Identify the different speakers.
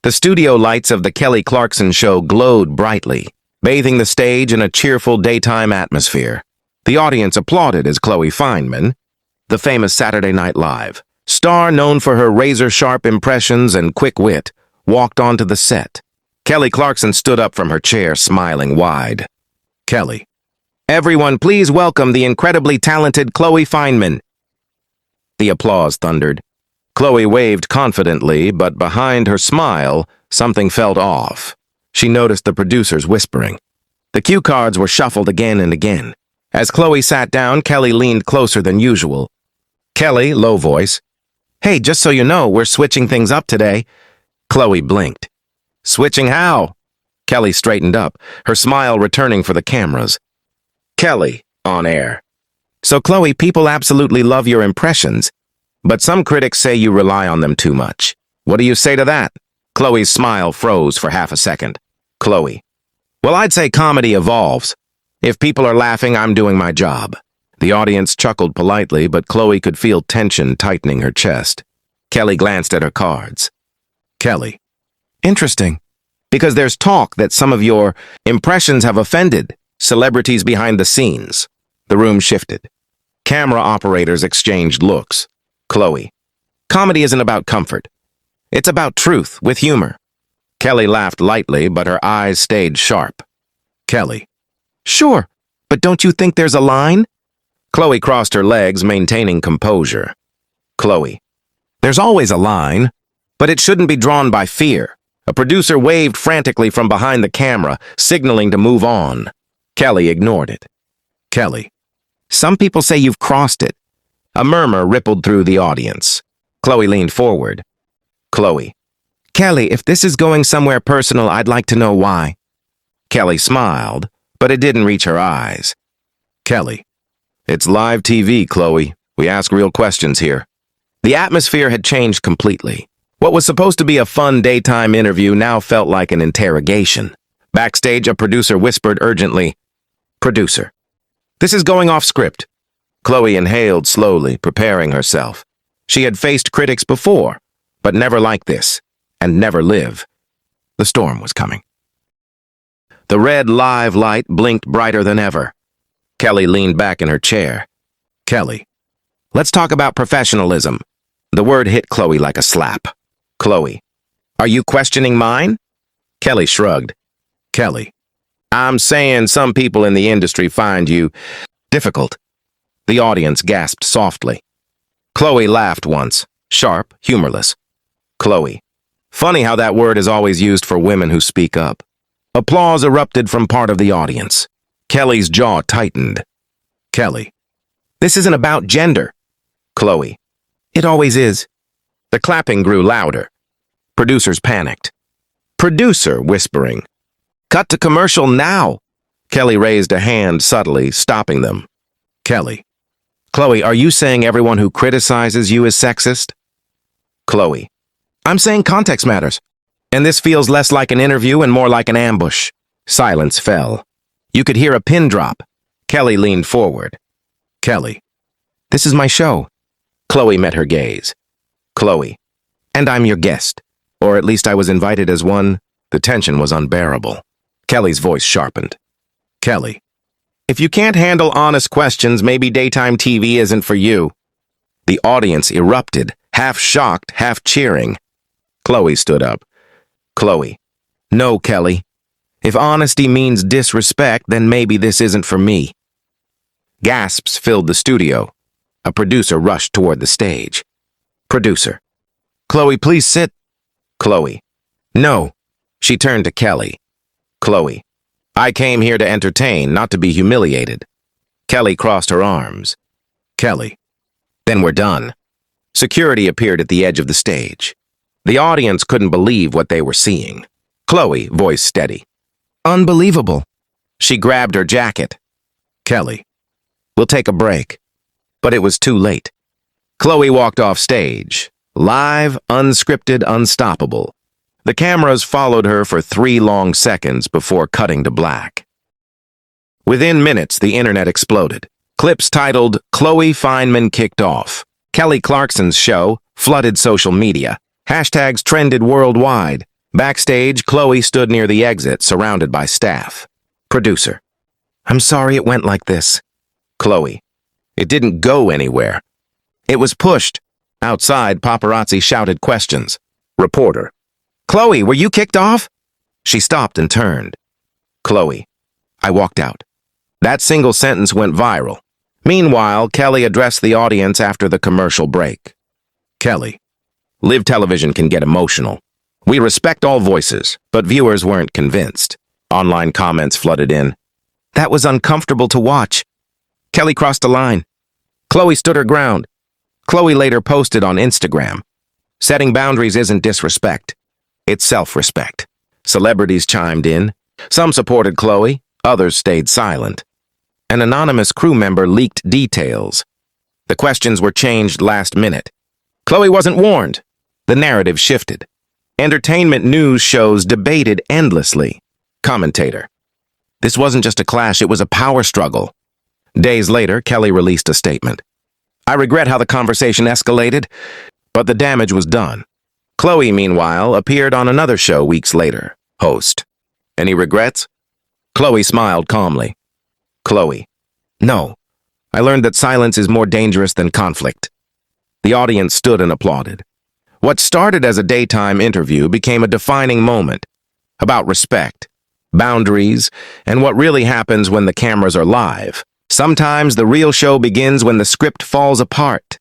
Speaker 1: The studio lights of the Kelly Clarkson Show glowed brightly, bathing the stage in a cheerful daytime atmosphere. The audience applauded as Chloe Fineman, the famous Saturday Night Live star known for her razor-sharp impressions and quick wit, walked onto the set. Kelly Clarkson stood up from her chair, smiling wide. Kelly. "Everyone, please welcome the incredibly talented Chloe Fineman." The applause thundered. Chloe waved confidently, but behind her smile, something felt off. She noticed the producers whispering. The cue cards were shuffled again and again. As Chloe sat down, Kelly leaned closer than usual. "Kelly," low voice. "Hey, just so you know, we're switching things up today." Chloe blinked. "Switching how?" Kelly straightened up, her smile returning for the cameras. Kelly, on air. "So Chloe, people absolutely love your impressions, but some critics say you rely on them too much. What do you say to that?" Chloe's smile froze for half a second. Chloe. "Well, I'd say comedy evolves. If people are laughing, I'm doing my job." The audience chuckled politely, but Chloe could feel tension tightening her chest. Kelly glanced at her cards. Kelly. "Interesting. Because there's talk that some of your impressions have offended celebrities behind the scenes." The room shifted. Camera operators exchanged looks. Chloe. "Comedy isn't about comfort. It's about truth with humor." Kelly laughed lightly, but her eyes stayed sharp. Kelly. "Sure, but don't you think there's a line?" Chloe crossed her legs, maintaining composure. Chloe. "There's always a line, but it shouldn't be drawn by fear." A producer waved frantically from behind the camera, signaling to move on. Kelly ignored it. Kelly. "Some people say you've crossed it." A murmur rippled through the audience. Chloe leaned forward. Chloe. "Kelly, if this is going somewhere personal, I'd like to know why." Kelly smiled, but it didn't reach her eyes. Kelly. "It's live TV, Chloe. We ask real questions here." The atmosphere had changed completely. What was supposed to be a fun daytime interview now felt like an interrogation. Backstage, a producer whispered urgently, "Producer, this is going off script." Chloe inhaled slowly, preparing herself. She had faced critics before, but never like this, and never live. The storm was coming. The red live light blinked brighter than ever. Kelly leaned back in her chair. Kelly. "Let's talk about professionalism." The word hit Chloe like a slap. Chloe. "Are you questioning mine?" Kelly shrugged. Kelly. "I'm saying some people in the industry find you difficult." The audience gasped softly. Chloe laughed once, sharp, humorless. Chloe. "Funny how that word is always used for women who speak up." Applause erupted from part of the audience. Kelly's jaw tightened. Kelly. "This isn't about gender." Chloe. "It always is." The clapping grew louder. Producers panicked. Producer whispering. "Cut to commercial now." Kelly raised a hand subtly, stopping them. Kelly. "Chloe, are you saying everyone who criticizes you is sexist?" Chloe. "I'm saying context matters. And this feels less like an interview and more like an ambush." Silence fell. You could hear a pin drop. Kelly leaned forward. Kelly. "This is my show." Chloe met her gaze. Chloe. "And I'm your guest. Or at least I was invited as one." The tension was unbearable. Kelly's voice sharpened. Kelly. "If you can't handle honest questions, maybe daytime TV isn't for you." The audience erupted, half shocked, half cheering. Chloe stood up. Chloe. "No, Kelly. If honesty means disrespect, then maybe this isn't for me." Gasps filled the studio. A producer rushed toward the stage. Producer. "Chloe, please sit." Chloe. "No." She turned to Kelly. Chloe. "I came here to entertain, not to be humiliated." Kelly crossed her arms. Kelly. "Then we're done." Security appeared at the edge of the stage. The audience couldn't believe what they were seeing. Chloe, voice steady. "Unbelievable." She grabbed her jacket. Kelly. "We'll take a break." But it was too late. Chloe walked off stage. Live, unscripted, unstoppable. The cameras followed her for 3 long seconds before cutting to black. Within minutes, the internet exploded. Clips titled, "Chloe Fineman Kicked Off." Kelly Clarkson's show flooded social media. Hashtags trended worldwide. Backstage, Chloe stood near the exit, surrounded by staff. Producer. I'm sorry it went like this. Chloe. It didn't go anywhere. It was pushed. Outside, paparazzi shouted questions. Reporter. Chloe, were you kicked off? She stopped and turned. Chloe. I walked out. That single sentence went viral. Meanwhile, Kelly addressed the audience after the commercial break. Kelly. Live television can get emotional. We respect all voices, but viewers weren't convinced. Online comments flooded in. That was uncomfortable to watch. Kelly crossed a line. Chloe stood her ground. Chloe later posted on Instagram. Setting boundaries isn't disrespect. It's self-respect. Celebrities chimed in. Some supported Chloe, others stayed silent. An anonymous crew member leaked details. The questions were changed last minute. Chloe wasn't warned. The narrative shifted. Entertainment news shows debated endlessly. Commentator. This wasn't just a clash, it was a power struggle. Days later, Kelly released a statement. I regret how the conversation escalated, but the damage was done. Chloe, meanwhile, appeared on another show weeks later. Host. Any regrets? Chloe smiled calmly. Chloe. No. I learned that silence is more dangerous than conflict. The audience stood and applauded. What started as a daytime interview became a defining moment about respect, boundaries, and what really happens when the cameras are live. Sometimes the real show begins when the script falls apart.